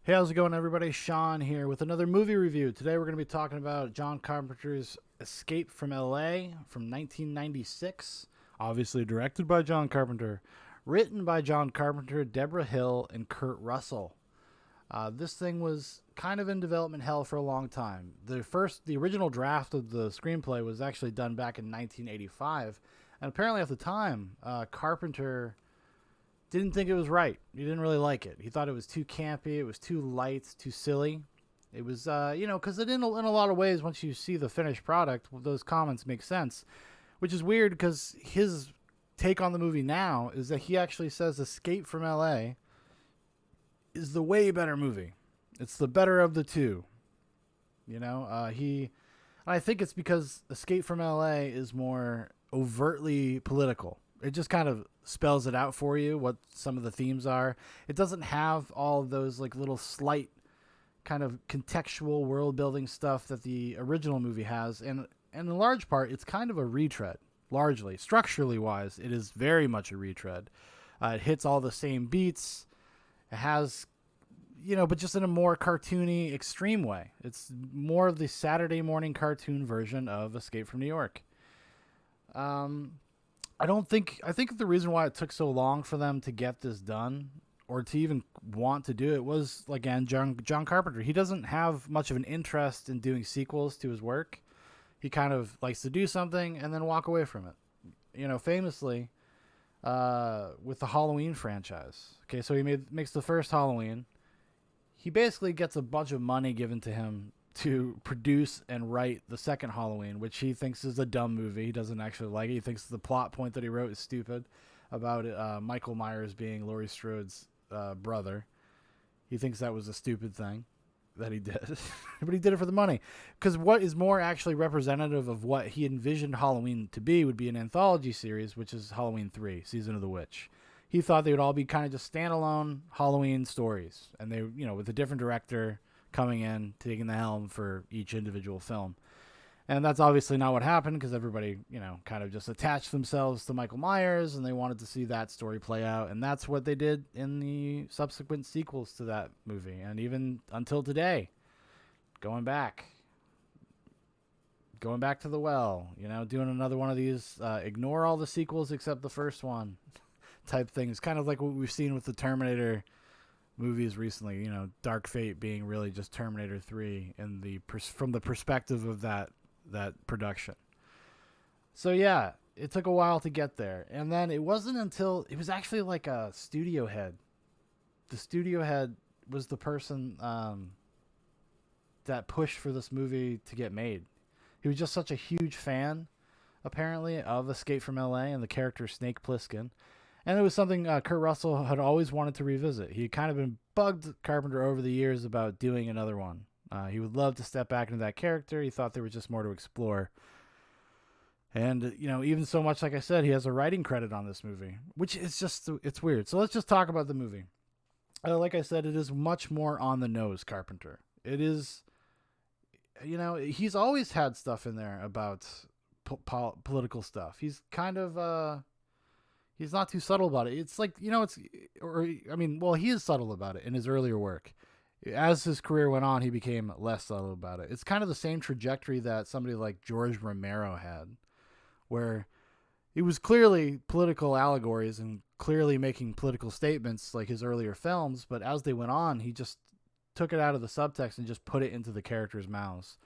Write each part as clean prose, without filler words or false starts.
Hey, how's it going, everybody? Shaun here with another movie review. Today we're going to be talking about John Carpenter's Escape from LA from 1996. Obviously directed by John Carpenter. Written by John Carpenter, Deborah Hill, and Kurt Russell. This thing was kind of in development hell for a long time. The original draft of the screenplay was actually done back in 1985. And apparently at the time, Carpenter didn't think it was right. He didn't really like it. He thought it was too campy. It was too light, too silly. It was, because in a lot of ways, once you see the finished product, those comments make sense. Which is weird because his take on the movie now is that he actually says Escape from LA is the way better movie. It's the better of the two. I think it's because Escape from LA is more overtly political. It just kind of spells it out for you what some of the themes are. It doesn't have all of those like little slight kind of contextual world building stuff that the original movie has, and in large part it's kind of a retread. Largely structurally wise, it is very much a retread. It hits all the same beats. It has, but just in a more cartoony, extreme way. It's more of the Saturday morning cartoon version of Escape from New York. I think the reason why it took so long for them to get this done or to even want to do it was, again, John Carpenter. He doesn't have much of an interest in doing sequels to his work. He kind of likes to do something and then walk away from it. Famously, with the Halloween franchise. Okay, so he makes the first Halloween. He basically gets a bunch of money given to him to produce and write the second Halloween, which he thinks is a dumb movie. He doesn't actually like it. He thinks the plot point that he wrote is stupid about Michael Myers being Laurie Strode's brother. He thinks that was a stupid thing that he did. But he did it for the money. Because what is more actually representative of what he envisioned Halloween to be would be an anthology series, which is Halloween 3, Season of the Witch. He thought they would all be kind of just standalone Halloween stories. And they, with a different director coming in, taking the helm for each individual film. And that's obviously not what happened because everybody, kind of just attached themselves to Michael Myers and they wanted to see that story play out. And that's what they did in the subsequent sequels to that movie. And even until today, going back to the well, doing another one of these, ignore all the sequels except the first one type things. Kind of like what we've seen with the Terminator movies recently, Dark Fate being really just Terminator 3 in from the perspective of that production. So yeah, it took a while to get there. And then it wasn't until it was actually like a studio head. The studio head was the person that pushed for this movie to get made. He was just such a huge fan, apparently, of Escape from LA and the character Snake Plissken. And it was something Kurt Russell had always wanted to revisit. He had kind of been bugged Carpenter over the years about doing another one. He would love to step back into that character. He thought there was just more to explore. And, even so much, like I said, he has a writing credit on this movie, which is just, it's weird. So let's just talk about the movie. Like I said, it is much more on the nose, Carpenter. It is, he's always had stuff in there about political stuff. He's kind of, he's not too subtle about it. It's like, he is subtle about it in his earlier work. As his career went on, he became less subtle about it. It's kind of the same trajectory that somebody like George Romero had, where it was clearly political allegories and clearly making political statements like his earlier films, but as they went on, he just took it out of the subtext and just put it into the characters' mouths.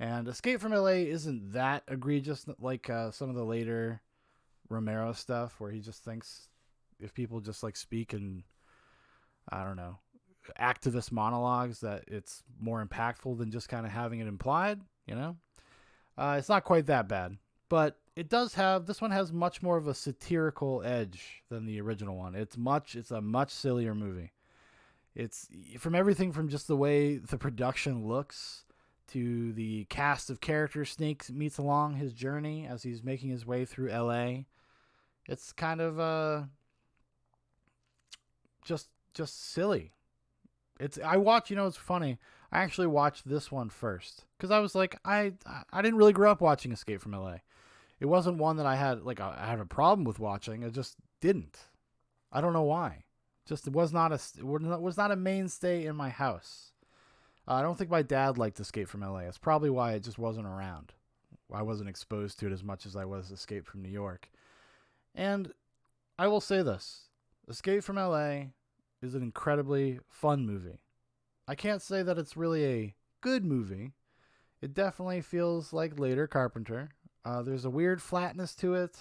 And Escape from LA isn't that egregious like some of the later Romero stuff, where he just thinks if people just like speak in, I don't know, activist monologues, that it's more impactful than just kind of having it implied. It's not quite that bad, but this one has much more of a satirical edge than the original one. It's a much sillier movie. It's from everything from just the way the production looks to the cast of characters Snake meets along his journey as he's making his way through LA. It's kind of just silly. It's funny. I actually watched this one first because I was like, I didn't really grow up watching Escape from LA. It wasn't one that I had a problem with watching. I just didn't. I don't know why. Just it was not a mainstay in my house. I don't think my dad liked Escape from LA. It's probably why it just wasn't around. I wasn't exposed to it as much as I was Escape from New York. And I will say this: Escape from LA is an incredibly fun movie. I can't say that it's really a good movie. It definitely feels like later Carpenter. There's a weird flatness to it.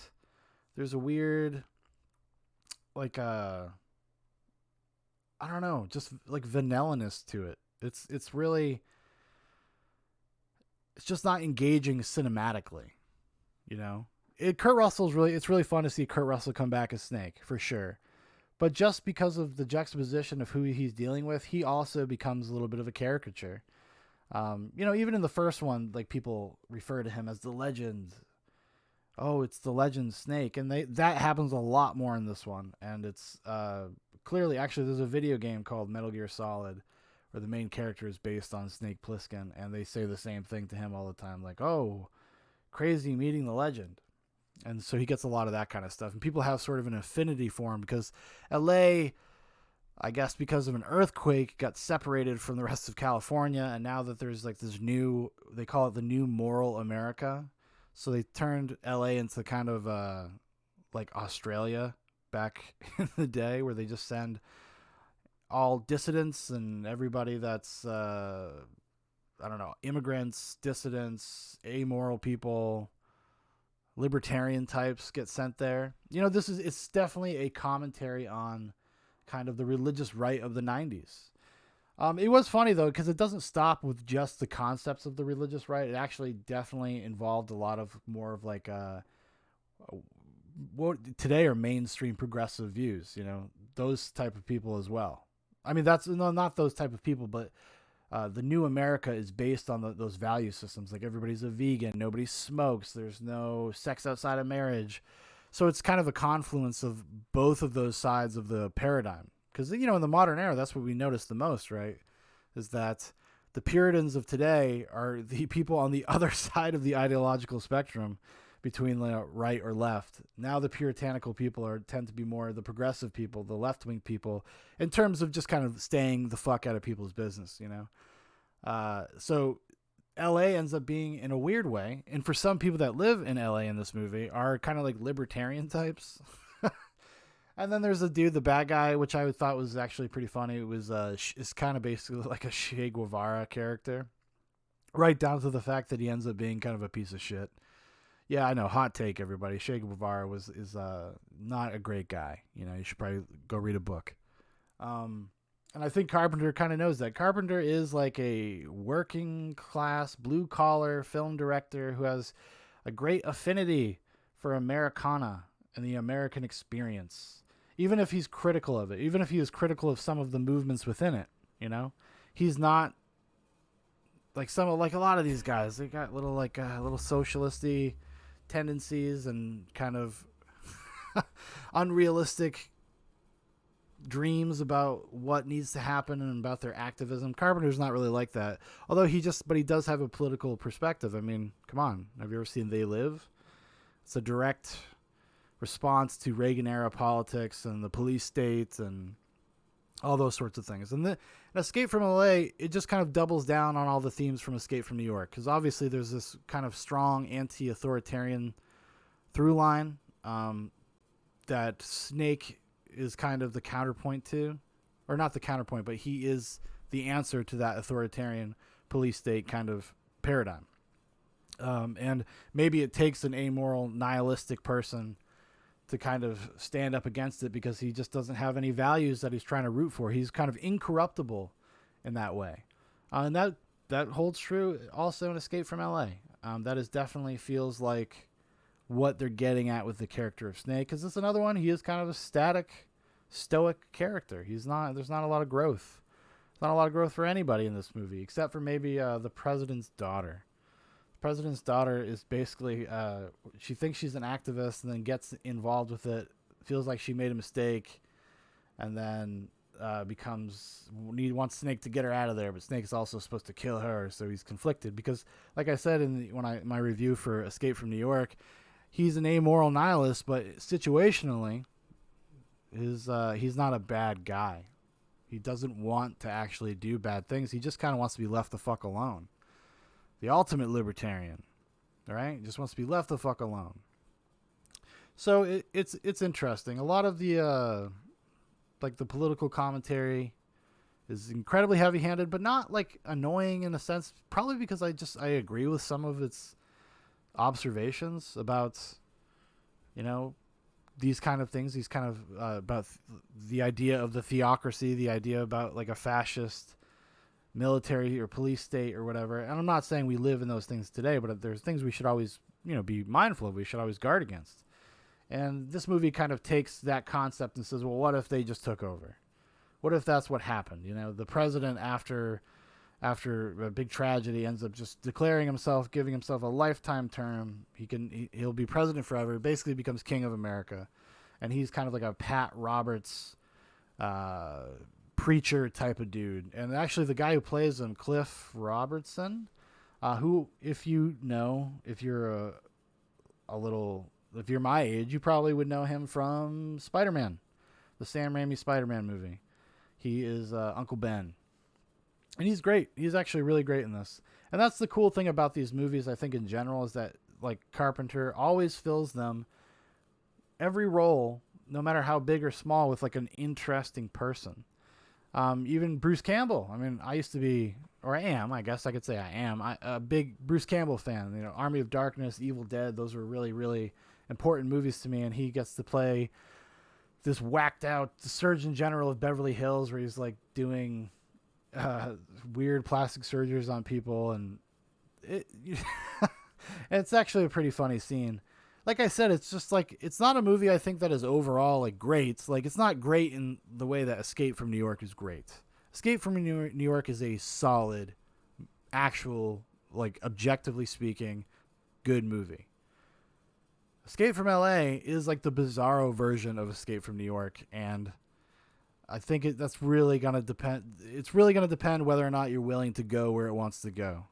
There's a weird, like, I don't know, just like vanilla-ness to it. It's really, it's just not engaging cinematically, you know. Kurt Russell's really, it's really fun to see Kurt Russell come back as Snake for sure. But just because of the juxtaposition of who he's dealing with, he also becomes a little bit of a caricature. Even in the first one, like people refer to him as the legend. Oh, it's the legend Snake, and that happens a lot more in this one. And it's clearly, actually, there's a video game called Metal Gear Solid, where the main character is based on Snake Plissken, and they say the same thing to him all the time, like, "Oh, crazy meeting the legend." And so he gets a lot of that kind of stuff, and people have sort of an affinity for him because LA, I guess because of an earthquake, got separated from the rest of California, and now that there's like this new, they call it the new moral America. So they turned LA into kind of like Australia back in the day, where they just send all dissidents and everybody that's, I don't know, immigrants, dissidents, amoral people, libertarian types get sent there. It's definitely a commentary on kind of the religious right of the 90s. It was funny though, because it doesn't stop with just the concepts of the religious right. It actually definitely involved a lot of more of like what today are mainstream progressive views. Those type of people as well. I mean, not those type of people, but the new America is based on those value systems. Like everybody's a vegan, nobody smokes, there's no sex outside of marriage. So it's kind of a confluence of both of those sides of the paradigm. Because, in the modern era, that's what we notice the most, right? Is that the Puritans of today are the people on the other side of the ideological spectrum between the right or left. Now the puritanical people tend to be more the progressive people, the left-wing people, in terms of just kind of staying the fuck out of people's business, So LA ends up being, in a weird way, and for some people that live in LA in this movie, are kind of like libertarian types. And then there's the bad guy, which I thought was actually pretty funny. It was it's kind of basically like a Che Guevara character, right down to the fact that he ends up being kind of a piece of shit. Yeah, I know, hot take, everybody. Che Guevara is not a great guy. You should probably go read a book. And I think Carpenter kind of knows that. Carpenter is like a working class, blue collar film director who has a great affinity for Americana and the American experience. Even if he's critical of it, even if he is critical of some of the movements within it, he's not like a lot of these guys. They got little socialisty tendencies and kind of unrealistic dreams about what needs to happen and about their activism. Carpenter's not really like that. Although he does have a political perspective. I mean, come on. Have you ever seen They Live? It's a direct response to Reagan era politics and the police state and all those sorts of things. And Escape from LA, it just kind of doubles down on all the themes from Escape from New York, because obviously there's this kind of strong anti-authoritarian through line that Snake is kind of the counterpoint to, or not the counterpoint, but he is the answer to that authoritarian police state kind of paradigm. And maybe it takes an amoral, nihilistic person to kind of stand up against it, because he just doesn't have any values that he's trying to root for. He's kind of incorruptible in that way. And that holds true also in Escape from LA. That is definitely feels like what they're getting at with the character of Snake, because it's another one. He is kind of a static, stoic character. There's not a lot of growth. There's not a lot of growth for anybody in this movie, except for maybe the president's daughter. President's daughter is basically she thinks she's an activist and then gets involved with it, feels like she made a mistake, and then wants Snake to get her out of there, but Snake's also supposed to kill her, so he's conflicted because, like I said in my review for Escape from New York, he's an amoral nihilist, but situationally he's not a bad guy. He doesn't want to actually do bad things. He just kind of wants to be left the fuck alone. The ultimate libertarian, all right? He just wants to be left the fuck alone. So it's interesting. A lot of the like the political commentary is incredibly heavy-handed, but not like annoying in a sense. Probably because I agree with some of its observations about, you know, these kind of things. These kind of about the idea of the theocracy, the idea about like a fascist military or police state or whatever. And I'm not saying we live in those things today, but there's things we should always, you know, be mindful of. We should always guard against. And this movie kind of takes that concept and says, well, what if they just took over? What if that's what happened? You know, the president, after a big tragedy, ends up just declaring himself, giving himself a lifetime term. He'll be president forever. Basically becomes king of America. And he's kind of like a Pat Roberts preacher type of dude. And actually the guy who plays him, Cliff Robertson, who, if you know, if you're if you're my age, you probably would know him from Spider-Man, the Sam Raimi Spider-Man movie. He is Uncle Ben. And he's great. He's actually really great in this. And that's the cool thing about these movies, I think, in general, is that, like, Carpenter always fills them, every role, no matter how big or small, with, like, an interesting person. Even Bruce Campbell. I mean, I used to be, or I am, I guess I could say I am, a big Bruce Campbell fan. You know, Army of Darkness, Evil Dead, those were really, really important movies to me, and he gets to play this whacked out Surgeon General of Beverly Hills, where he's like doing weird plastic surgeries on people, and it's actually a pretty funny scene. Like I said, it's just like, it's not a movie I think that is overall like great. Like, it's not great in the way that Escape from New York is great. Escape from New York is a solid, actual, like, objectively speaking, good movie. Escape from LA is like the bizarro version of Escape from New York, and I think that's really going to depend. It's really going to depend whether or not you're willing to go where it wants to go.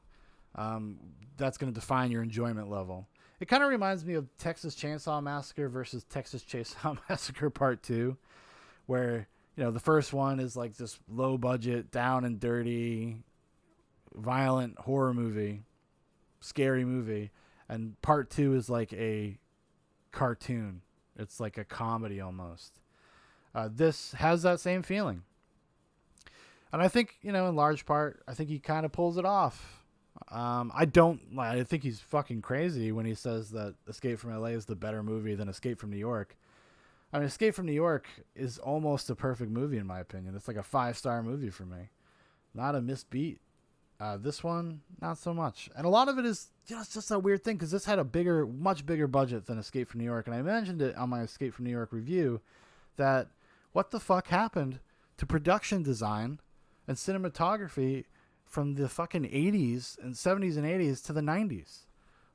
That's going to define your enjoyment level. It kind of reminds me of Texas Chainsaw Massacre versus Texas Chainsaw Massacre Part 2, where, you know, the first one is like this low budget, down and dirty, violent horror movie, scary movie, and Part 2 is like a cartoon. It's like a comedy almost. This has that same feeling. And I think, you know, in large part, I think he kind of pulls it off. I think he's fucking crazy when he says that Escape from LA is the better movie than Escape from New York. I mean, Escape from New York is almost a perfect movie in my opinion. It's like a 5-star movie for me. Not a missed beat. This one, not so much. And a lot of it is just a weird thing, because this had a much bigger budget than Escape from New York. And I mentioned it on my Escape from New York review that what the fuck happened to production design and cinematography from the fucking 80s and 70s and 80s to the 90s.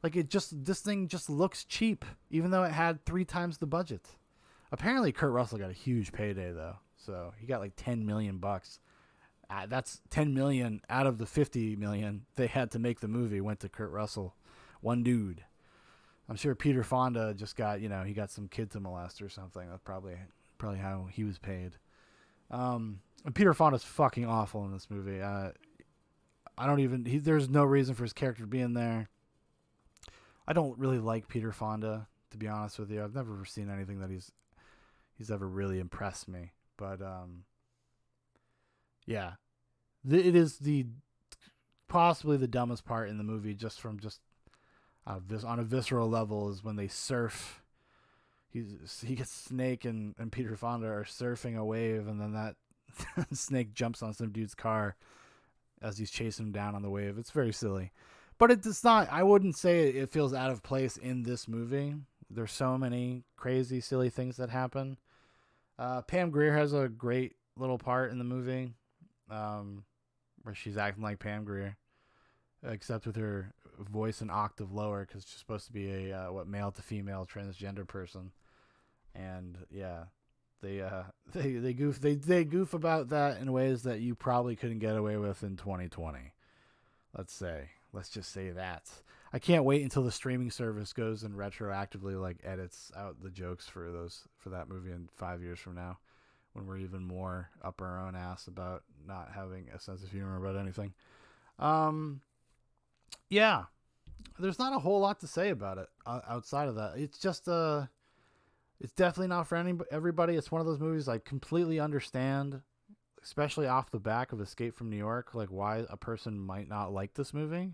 Like, this thing just looks cheap, even though it had 3 times the budget. Apparently Kurt Russell got a huge payday though. So he got like $10 million. That's 10 million out of the 50 million they had to make the movie went to Kurt Russell, one dude. I'm sure Peter Fonda just got, you know, he got some kid to molest or something. That's probably how he was paid. And Peter Fonda's fucking awful in this movie. There's no reason for his character to be in there. I don't really like Peter Fonda, to be honest with you. I've never seen anything that he's ever really impressed me. But yeah, it is possibly the dumbest part in the movie, just on a visceral level, is when they surf. He gets Snake and Peter Fonda are surfing a wave, and then that Snake jumps on some dude's car as he's chasing him down on the wave. It's very silly, but it's not. I wouldn't say it feels out of place in this movie. There's so many crazy, silly things that happen. Pam Grier has a great little part in the movie, where she's acting like Pam Grier, except with her voice an octave lower, because she's supposed to be a male to female transgender person. And yeah, they goof about that in ways that you probably couldn't get away with in 2020. Let's just say that. I can't wait until the streaming service goes and retroactively like edits out the jokes for that movie in 5 years from now, when we're even more up our own ass about not having a sense of humor about anything. Um, yeah, there's not a whole lot to say about it outside of that. It's just it's definitely not for everybody. It's one of those movies I completely understand, especially off the back of Escape from New York, like why a person might not like this movie.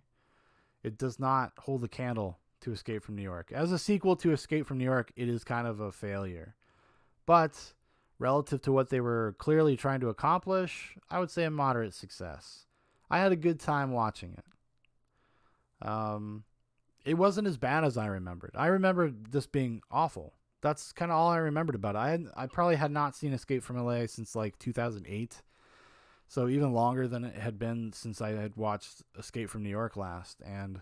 It does not hold the candle to Escape from New York. As a sequel to Escape from New York, it is kind of a failure. But relative to what they were clearly trying to accomplish, I would say a moderate success. I had a good time watching it. It wasn't as bad as I remembered. I remember this being awful. That's kind of all I remembered about it. I probably had not seen Escape from LA since like 2008. So even longer than it had been since I had watched Escape from New York last, and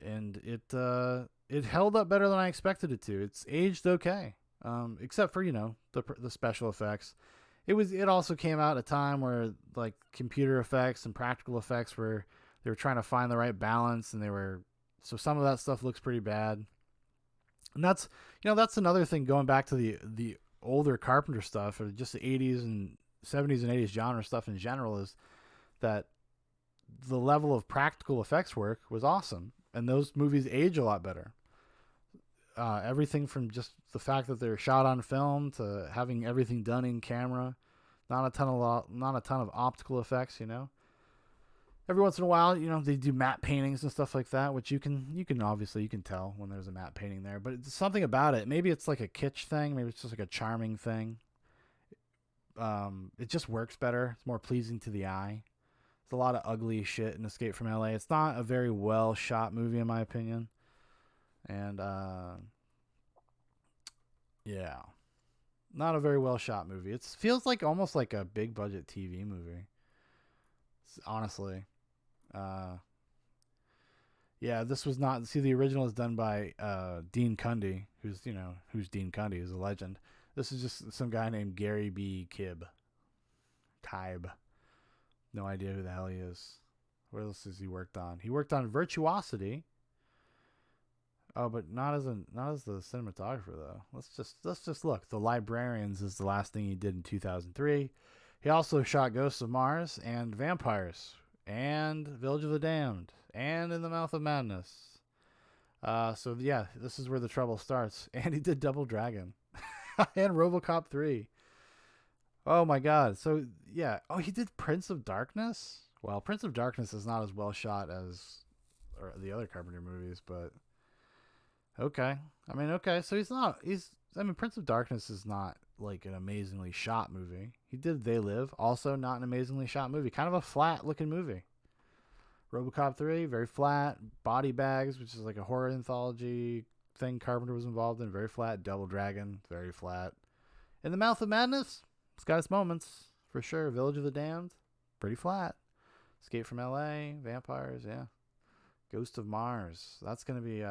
it held up better than I expected it to. It's aged okay, except for the special effects. It also came out at a time where like computer effects and practical effects they were trying to find the right balance, and so some of that stuff looks pretty bad. And that's another thing, going back to the older Carpenter stuff, or just the 80s and 70s and 80s genre stuff in general, is that the level of practical effects work was awesome, and those movies age a lot better. Everything from just the fact that they're shot on film to having everything done in camera, not a ton of optical effects. Every once in a while, they do matte paintings and stuff like that, which you can obviously tell when there's a matte painting there. But it's something about it. Maybe it's like a kitsch thing. Maybe it's just like a charming thing. It just works better. It's more pleasing to the eye. There's a lot of ugly shit in Escape from LA. It's not a very well shot movie in my opinion. And yeah, not a very well shot movie. It feels like almost like a big budget TV movie. Honestly. Yeah, this was not. See, the original is done by Dean Cundy, who's Dean Cundy, is a legend. This is just some guy named Gary B. Kibe. No idea who the hell he is. What else has he worked on? He worked on Virtuosity. Oh, but not as the cinematographer though. Let's just look. The Librarians is the last thing he did in 2003. He also shot Ghosts of Mars and Vampires and Village of the Damned and In the Mouth of Madness. So yeah, this is where the trouble starts. And he did Double Dragon and RoboCop 3. Oh my God. So yeah. Oh, he did Prince of Darkness. Well, Prince of Darkness is not as well shot as the other Carpenter movies, but okay. Okay. So Prince of Darkness is not like an amazingly shot movie. He did They Live, also not an amazingly shot movie. Kind of a flat looking movie. RoboCop 3, very flat. Body Bags, which is like a horror anthology thing Carpenter was involved in, very flat. Double Dragon, very flat. In the Mouth of Madness, it's got its moments, for sure. Village of the Damned, pretty flat. Escape from LA, Vampires, yeah. Ghost of Mars. That's gonna be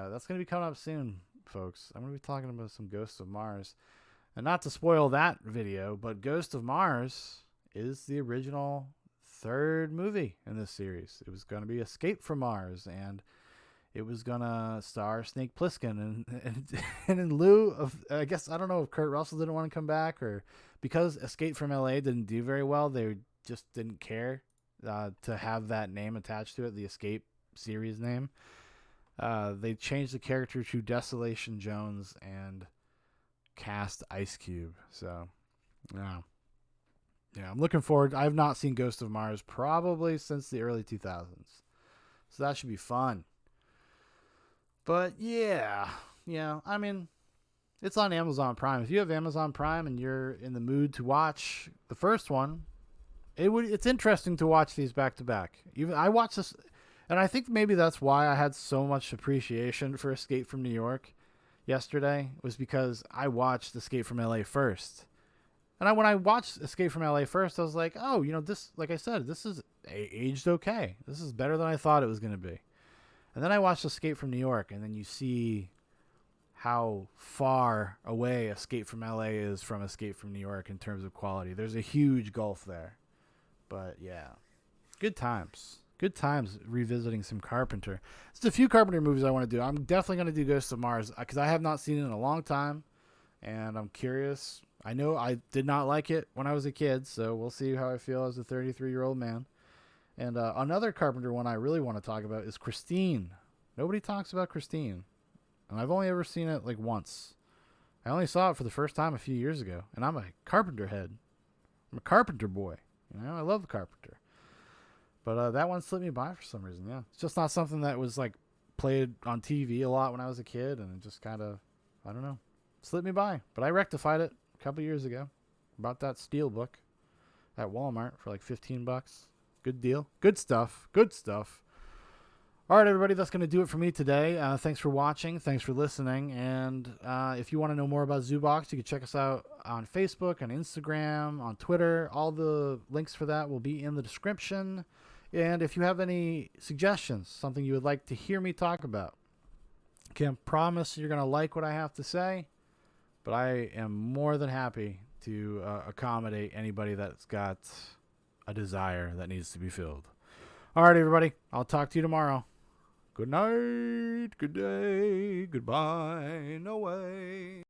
coming up soon, folks. I'm gonna be talking about some Ghosts of Mars. And not to spoil that video, but Ghost of Mars is the original third movie in this series. It was going to be Escape from Mars, and it was going to star Snake Plissken. And in lieu of, I guess, I don't know if Kurt Russell didn't want to come back, or because Escape from LA didn't do very well, they just didn't care to have that name attached to it, the Escape series name. They changed the character to Desolation Jones and cast Ice Cube. So yeah, I'm looking forward. I've not seen Ghost of Mars probably since the early 2000s, so that should be fun. But yeah, it's on Amazon Prime. If you have Amazon Prime and you're in the mood to watch the first one, it's interesting to watch these back to back. Even I watched this, and I think maybe that's why I had so much appreciation for Escape from New York yesterday, was because I watched Escape from LA first. And when I watched Escape from LA first, I was like, oh, this, like I said, this is aged okay. This is better than I thought it was going to be. And then I watched Escape from New York, and then you see how far away Escape from LA is from Escape from New York in terms of quality. There's a huge gulf there. But yeah, good times. Good times revisiting some Carpenter. There's a few Carpenter movies I want to do. I'm definitely going to do Ghost of Mars because I have not seen it in a long time, and I'm curious. I know I did not like it when I was a kid, so we'll see how I feel as a 33-year-old man. And another Carpenter one I really want to talk about is Christine. Nobody talks about Christine, and I've only ever seen it like once. I only saw it for the first time a few years ago, and I'm a Carpenter head. I'm a Carpenter boy. I love the Carpenter. But that one slipped me by for some reason, yeah. It's just not something that was, like, played on TV a lot when I was a kid, and it just kind of, I don't know, slipped me by. But I rectified it a couple years ago. Bought that steel book at Walmart for, like, $15. Good deal. Good stuff. Good stuff. All right, everybody, that's going to do it for me today. Thanks for watching. Thanks for listening. And if you want to know more about Zoobox, you can check us out on Facebook, on Instagram, on Twitter. All the links for that will be in the description. And if you have any suggestions, something you would like to hear me talk about, can't promise you're going to like what I have to say, but I am more than happy to accommodate anybody that's got a desire that needs to be filled. All right, everybody. I'll talk to you tomorrow. Good night, good day, goodbye, no way.